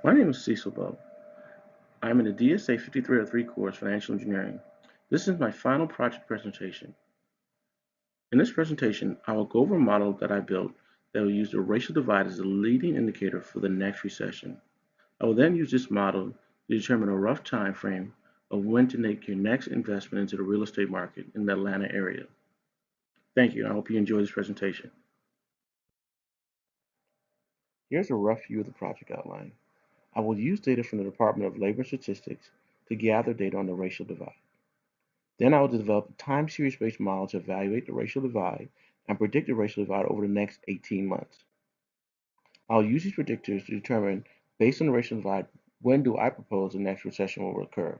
My name is Cecil Bub. I'm in the DSA 5303 course, Financial Engineering. This is my final project presentation. In this presentation, I will go over a model that I built that will use the racial divide as a leading indicator for the next recession. I will then use this model to determine a rough time frame of when to make your next investment into the real estate market in the Atlanta area. Thank you, and I hope you enjoy this presentation. Here's a rough view of the project outline. I will use data from the Department of Labor and Statistics to gather data on the racial divide. Then I will develop a time series-based model to evaluate the racial divide and predict the racial divide over the next 18 months. I'll use these predictors to determine, based on the racial divide, when do I propose the next recession will occur.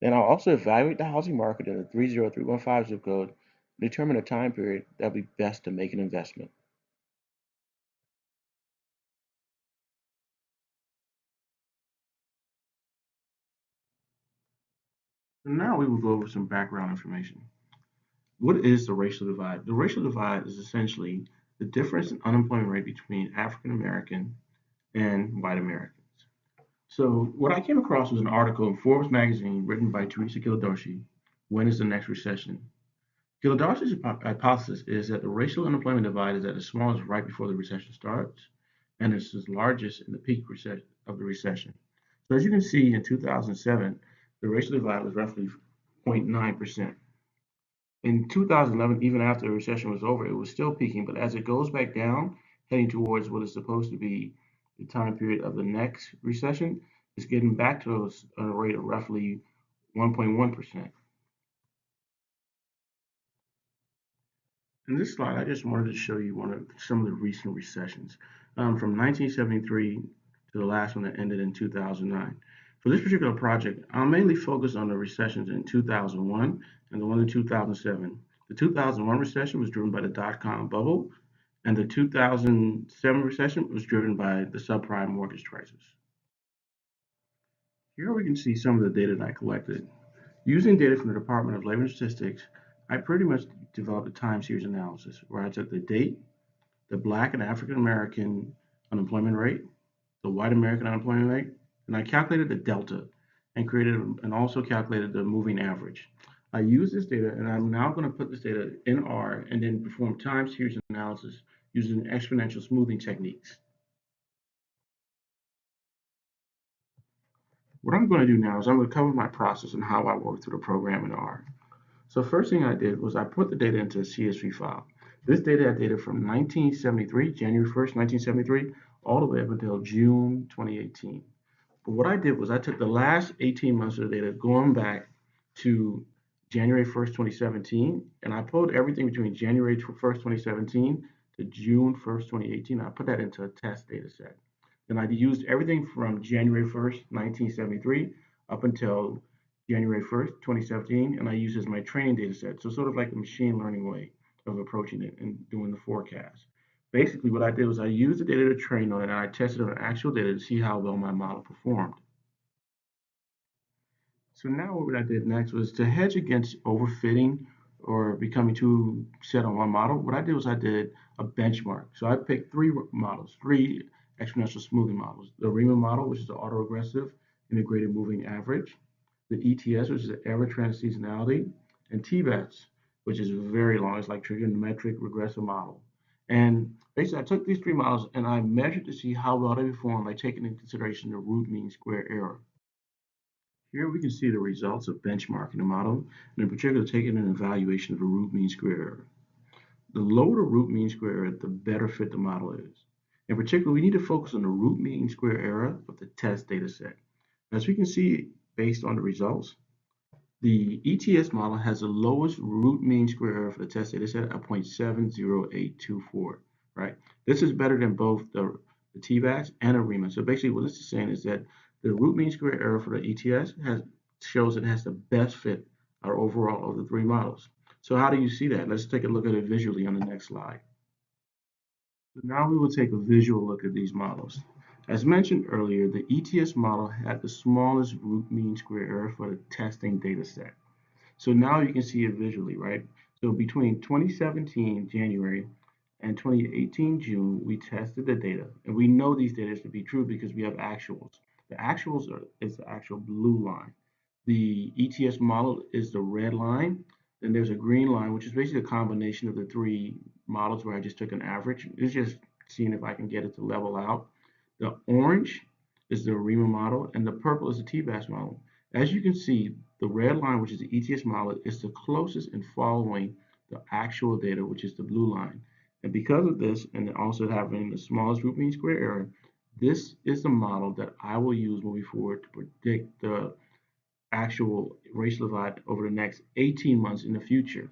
Then I'll also evaluate the housing market in the 30315 zip code and determine a time period that will be best to make an investment. And now we will go over some background information. What is the racial divide? The racial divide is essentially the difference in unemployment rate between African American and white Americans. So what I came across was an article in Forbes magazine written by Teresa Kiladoshi, When is the Next Recession? Kiladoshi's hypothesis is that the racial unemployment divide is at its smallest right before the recession starts, and it's its largest in the peak of the recession. So as you can see, in 2007, the racial divide was roughly 0.9%. In 2011, even after the recession was over, it was still peaking, but as it goes back down, heading towards what is supposed to be the time period of the next recession, it's getting back to a rate of roughly 1.1%. In this slide, I just wanted to show you some of the recent recessions from 1973 to the last one that ended in 2009. For this particular project, I'll mainly focus on the recessions in 2001 and the one in 2007. The 2001 recession was driven by the dot-com bubble, and the 2007 recession was driven by the subprime mortgage crisis. Here we can see some of the data that I collected. Using data from the Department of Labor and Statistics, I pretty much developed a time series analysis where I took the date, the Black and African American unemployment rate, the white American unemployment rate, and I calculated the delta and created and also calculated the moving average. I use this data and I'm now going to put this data in R and then perform time series analysis using exponential smoothing techniques. What I'm going to do now is I'm going to cover my process and how I work through the program in R. So first thing I did was I put the data into a CSV file. This data had data from 1973, January 1st, 1973, all the way up until June 2018. But what I did was I took the last 18 months of the data going back to January 1st, 2017, and I pulled everything between January 1st, 2017 to June 1st, 2018. I put that into a test data set. Then I used everything from January 1st, 1973 up until January 1st, 2017, and I used as my training data set. So sort of like a machine learning way of approaching it and doing the forecast. Basically, what I did was I used the data to train on it, and I tested on actual data to see how well my model performed. So now what I did next was to hedge against overfitting or becoming too set on one model. What I did was I did a benchmark. So I picked three models, three exponential smoothing models. The Riemann model, which is the autoregressive integrated moving average, the ETS, which is the error trend seasonality, and TBETS, which is very long. It's like trigonometric regressive model. And basically, I took these three models and I measured to see how well they perform by taking into consideration the root mean square error. Here we can see the results of benchmarking the model, and in particular taking an evaluation of the root mean square error. The lower the root mean square error, the better fit the model is. In particular, we need to focus on the root mean square error of the test data set. As we can see based on the results, the ETS model has the lowest root mean square error for the test data set at 0.70824, right? This is better than both the TBACS and a Riemann. So basically what this is saying is that the root mean square error for the ETS shows it has the best fit our overall of the three models. So how do you see that? Let's take a look at it visually on the next slide. So now we will take a visual look at these models. As mentioned earlier, the ETS model had the smallest root mean square error for the testing data set. So now you can see it visually, right? So between 2017 January And 2018 June, we tested the data, and we know these data to be true because we have actuals. The actuals is the actual blue line. The ETS model is the red line. Then there's a green line, which is basically a combination of the three models where I just took an average. It's just seeing if I can get it to level out. The orange is the ARIMA model, and the purple is the TBAS model. As you can see, the red line, which is the ETS model, is the closest in following the actual data, which is the blue line. And because of this, and also having the smallest root mean square error, this is the model that I will use moving forward to predict the actual racial divide over the next 18 months in the future.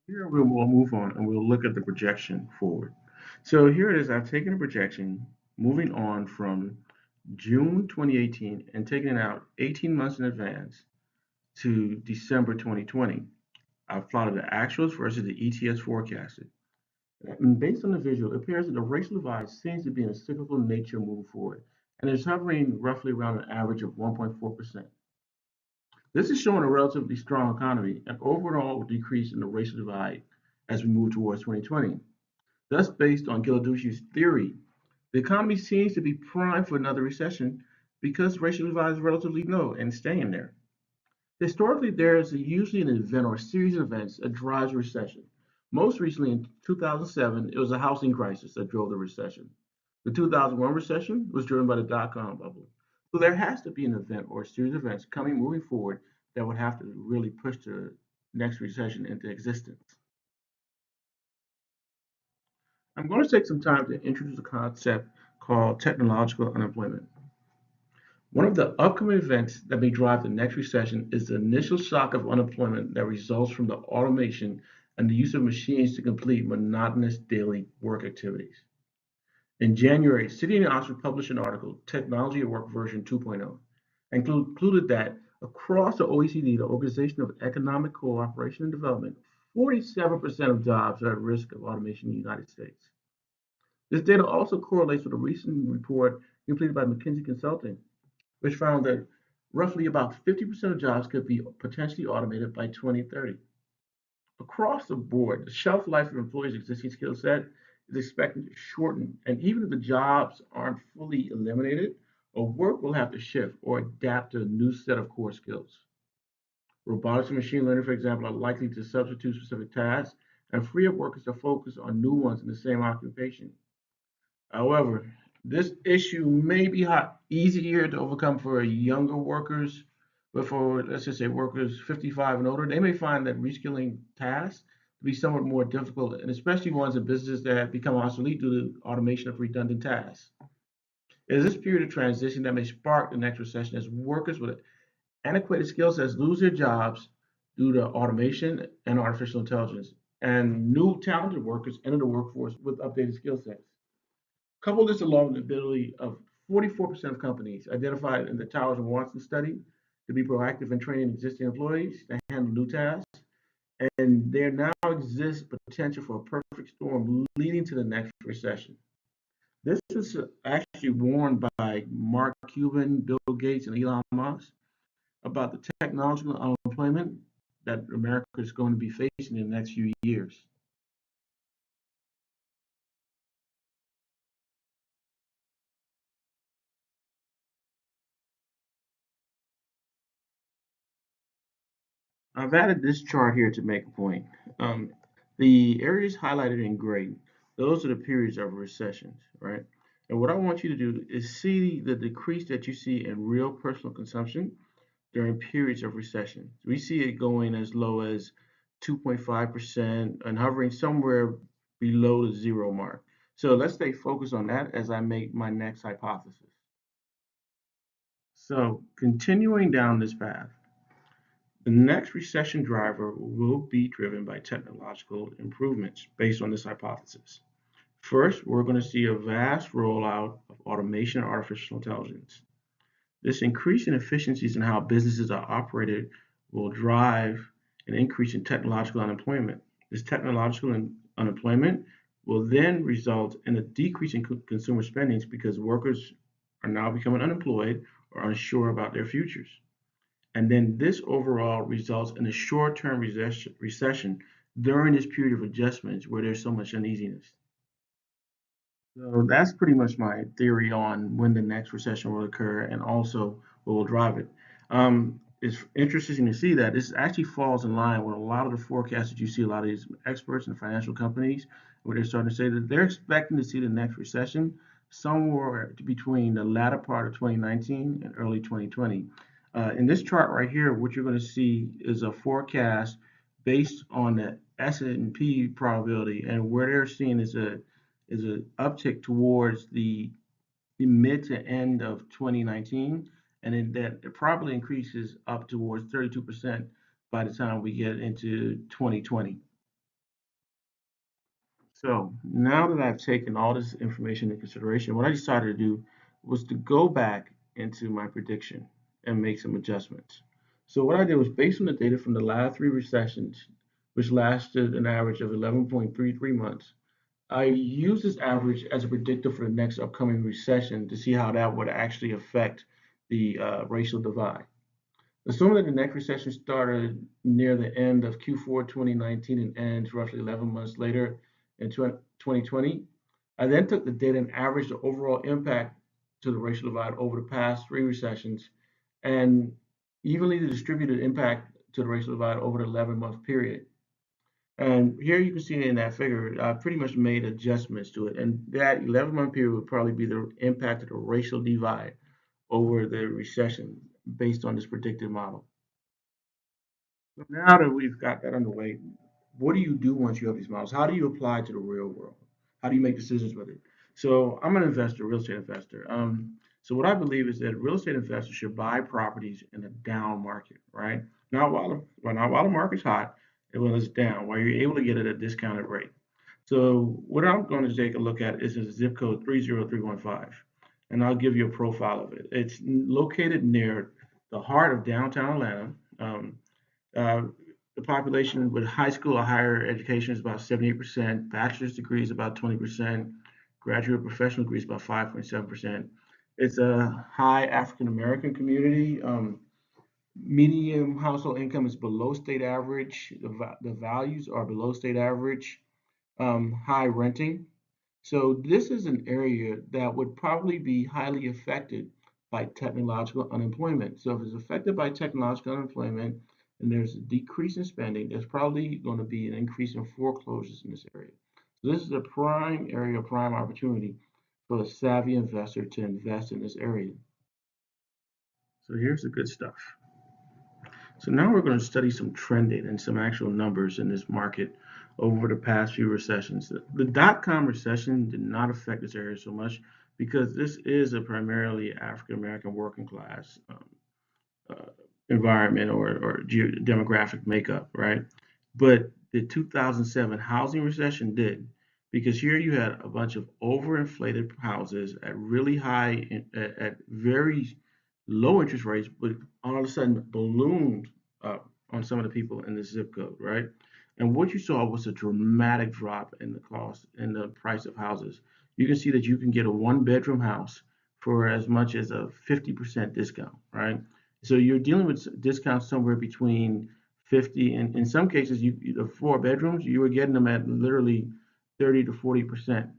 Here we'll move on and we'll look at the projection forward. So here it is. I've taken a projection moving on from June 2018 and taking it out 18 months in advance to December 2020. I've plotted the actuals versus the ETS forecasted. And based on the visual, it appears that the racial divide seems to be in a cyclical nature moving forward, and is hovering roughly around an average of 1.4%. This is showing a relatively strong economy and overall decrease in the racial divide as we move towards 2020. Thus, based on Giladucci's theory, the economy seems to be primed for another recession because racial divide is relatively low and staying there. Historically, there is usually an event or a series of events that drives a recession. Most recently, in 2007, it was a housing crisis that drove the recession. The 2001 recession was driven by the dot-com bubble. So there has to be an event or a series of events moving forward that would have to really push the next recession into existence. I'm going to take some time to introduce a concept called technological unemployment. One of the upcoming events that may drive the next recession is the initial shock of unemployment that results from the automation and the use of machines to complete monotonous daily work activities. In January, City and Oxford published an article, Technology at Work version 2.0, and concluded that across the OECD, the Organization of Economic Cooperation and Development, 47% of jobs are at risk of automation in the United States. This data also correlates with a recent report completed by McKinsey Consulting, which found that roughly about 50% of jobs could be potentially automated by 2030. Across the board, the shelf life of employees' existing skill set is expected to shorten, and even if the jobs aren't fully eliminated, a work will have to shift or adapt to a new set of core skills. Robotics and machine learning, for example, are likely to substitute specific tasks and free up workers to focus on new ones in the same occupation. However, this issue may be easier to overcome for younger workers, but for, let's just say, workers 55 and older, they may find that reskilling tasks to be somewhat more difficult, and especially ones in businesses that have become obsolete due to automation of redundant tasks. It is this period of transition that may spark the next recession as workers with antiquated skill sets lose their jobs due to automation and artificial intelligence, and new talented workers enter the workforce with updated skill sets. Couple this along with the ability of 44% of companies identified in the Towers and Watson study to be proactive in training existing employees to handle new tasks. And there now exists potential for a perfect storm leading to the next recession. This is actually warned by Mark Cuban, Bill Gates, and Elon Musk about the technological unemployment that America is going to be facing in the next few years. I've added this chart here to make a point. Um, the areas highlighted in gray, those are the periods of recessions, right? And what I want you to do is see the decrease that you see in real personal consumption during periods of recession. We see it going as low as 2.5% and hovering somewhere below the zero mark. So let's stay focused on that as I make my next hypothesis. So continuing down this path, the next recession driver will be driven by technological improvements based on this hypothesis. First, we're going to see a vast rollout of automation and artificial intelligence. This increase in efficiencies in how businesses are operated will drive an increase in technological unemployment. This technological unemployment will then result in a decrease in consumer spendings because workers are now becoming unemployed or unsure about their futures. And then this overall results in a short-term recession during this period of adjustments where there's so much uneasiness. So that's pretty much my theory on when the next recession will occur and also what will drive it. It's interesting to see that this actually falls in line with a lot of the forecasts that you see a lot of these experts and financial companies where they're starting to say that they're expecting to see the next recession somewhere between the latter part of 2019 and early 2020. In this chart right here, what you're going to see is a forecast based on the S&P probability, and where they're seeing is an uptick towards the mid to end of 2019, and then that it probably increases up towards 32% by the time we get into 2020. So now that I've taken all this information into consideration, what I decided to do was to go back into my prediction and make some adjustments. So what I did was based on the data from the last three recessions, which lasted an average of 11.33 months, I use this average as a predictor for the next upcoming recession to see how that would actually affect the racial divide. Assuming that the next recession started near the end of Q4 2019 and ends roughly 11 months later in 2020, I then took the data and averaged the overall impact to the racial divide over the past three recessions and evenly distributed impact to the racial divide over the 11-month period. And here you can see in that figure, I pretty much made adjustments to it. And that 11-month period would probably be the impact of the racial divide over the recession based on this predictive model. So now that we've got that underway, what do you do once you have these models? How do you apply it to the real world? How do you make decisions with it? So I'm an investor, real estate investor. So what I believe is that real estate investors should buy properties in a down market, right? Not while the market's hot, when it's down, while you're able to get it at a discounted rate. So what I'm going to take a look at is a zip code 30315, and I'll give you a profile of it. It's located near the heart of downtown Atlanta. Uh, the population with high school or higher education is about 78%, bachelor's degree is about 20%, graduate professional degree is about 5.7%. It's a high African American community. Median household income is below state average. The values are below state average. High renting. So this is an area that would probably be highly affected by technological unemployment. So if it's affected by technological unemployment and there's a decrease in spending, there's probably going to be an increase in foreclosures in this area. So this is a prime area, prime opportunity for a savvy investor to invest in this area. So here's the good stuff. So now we're going to study some trending and some actual numbers in this market over the past few recessions. The dot-com recession did not affect this area so much because this is a primarily African American working class uh, environment or demographic makeup, right? But the 2007 housing recession did, because here you had a bunch of overinflated houses at really high, at very low interest rates, but all of a sudden ballooned up on some of the people in the zip code, right? And what you saw was a dramatic drop in the cost and the price of houses. You can see that you can get a one-bedroom house for as much as a 50% discount, right? So you're dealing with discounts somewhere between 50 and in some cases, the four bedrooms, you were getting them at literally 30 to 40%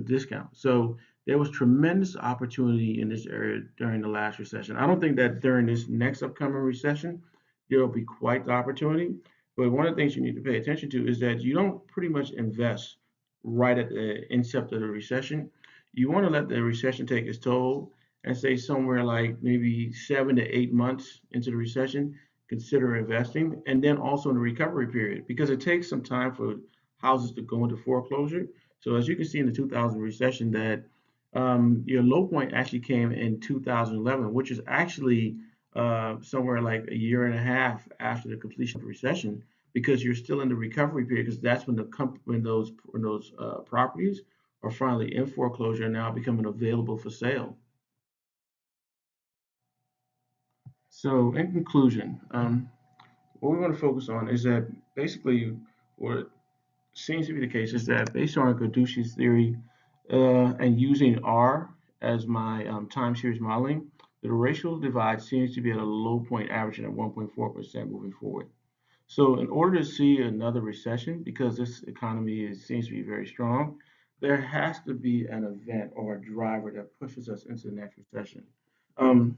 discount. So there was tremendous opportunity in this area during the last recession. I don't think that during this next upcoming recession, there will be quite the opportunity. But one of the things you need to pay attention to is that you don't pretty much invest right at the incept of the recession. You want to let the recession take its toll and say somewhere like maybe 7 to 8 months into the recession, consider investing, and then also in the recovery period because it takes some time for houses to go into foreclosure. So as you can see in the 2000 recession, that your low point actually came in 2011, which is actually somewhere like a year and a half after the completion of the recession, because you're still in the recovery period, because that's when when those properties are finally in foreclosure and now becoming available for sale. So in conclusion, what we want to focus on is that basically what seems to be the case is that based on Carducci's theory and using R as my time series modeling, the racial divide seems to be at a low point averaging at 1.4% moving forward. So in order to see another recession, because this seems to be very strong, there has to be an event or a driver that pushes us into the next recession. Um,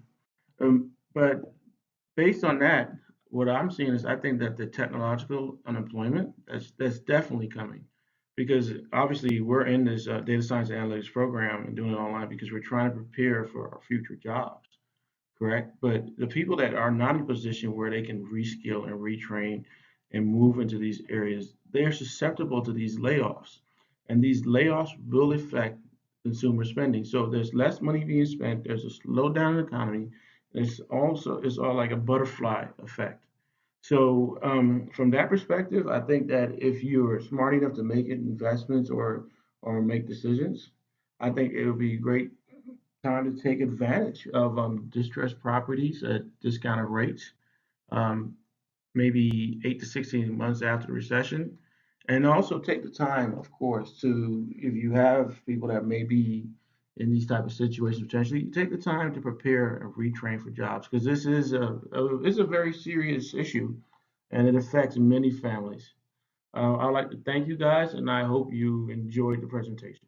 but based on that, what I'm seeing is I think that the technological unemployment that's definitely coming, because obviously we're in this data science and analytics program and doing it online because we're trying to prepare for our future jobs, correct? But the people that are not in a position where they can reskill and retrain and move into these areas, they're susceptible to these layoffs. And these layoffs will affect consumer spending. So if there's less money being spent, there's a slowdown in the economy. It's all like a butterfly effect. So from that perspective, I think that if you're smart enough to make investments or make decisions, I think it would be great time to take advantage of distressed properties at discounted rates, um, maybe 8 to 16 months after the recession. And also take the time, of course, to, if you have people that may be in these type of situations potentially, take the time to prepare and retrain for jobs because this is it's a very serious issue and it affects many families. I'd like to thank you guys and I hope you enjoyed the presentation.